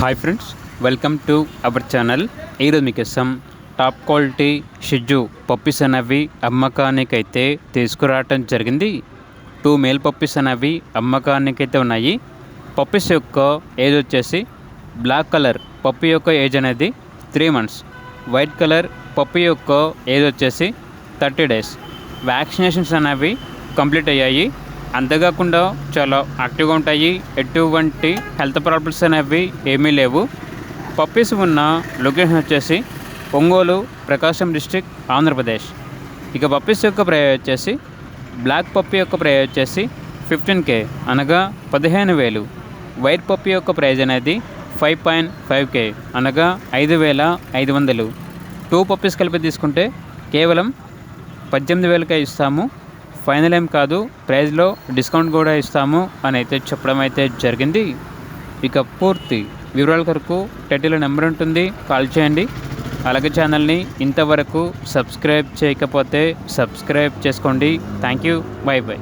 Hi friends, welcome to our channel. ఈరోజు మీకోసం top quality షిజ్జు puppies అనేవి అమ్మకానికైతే తీసుకురావటం జరిగింది. 2 మేల్ పప్పీస్ అనేవి అమ్మకానికైతే ఉన్నాయి. పప్పీస్ యొక్క ఏజ్ వచ్చేసి బ్లాక్ కలర్ పప్పీ యొక్క ఏజ్ అనేది 3 months, వైట్ కలర్ పప్పీ యొక్క ఏజ్ వచ్చేసి 30 days. వ్యాక్సినేషన్స్ అనేవి కంప్లీట్ అయ్యాయి. అంతేకాకుండా చాలా యాక్టివ్గా ఉంటాయి. ఎటువంటి హెల్త్ ప్రాబ్లమ్స్ అనేవి ఏమీ లేవు. పప్పీస్ ఉన్న లొకేషన్ వచ్చేసి ఒంగోలు, ప్రకాశం డిస్ట్రిక్ట్, ఆంధ్రప్రదేశ్. ఇక పప్పీస్ యొక్క ప్రైస్ వచ్చేసి బ్లాక్ పప్పీ యొక్క ప్రైస్ వచ్చేసి 15K అనగా 15,000. వైట్ పప్పీ యొక్క ప్రైజ్ అనేది 5.5K అనగా 5,500. 2 పప్పీస్ కలిపి తీసుకుంటే కేవలం 18,000కే ఇస్తాము. ఫైనల్ ఏం కాదు, ప్రైజ్లో డిస్కౌంట్ కూడా ఇస్తాము అని అయితే చెప్పడం అయితే జరిగింది. ఇక పూర్తి వివరాల కొరకు టైటిల్లో నెంబర్ ఉంటుంది, కాల్ చేయండి. అలాగే ఛానల్ని ఇంతవరకు సబ్స్క్రైబ్ చేయకపోతే సబ్స్క్రైబ్ చేసుకోండి. Thank you, by by.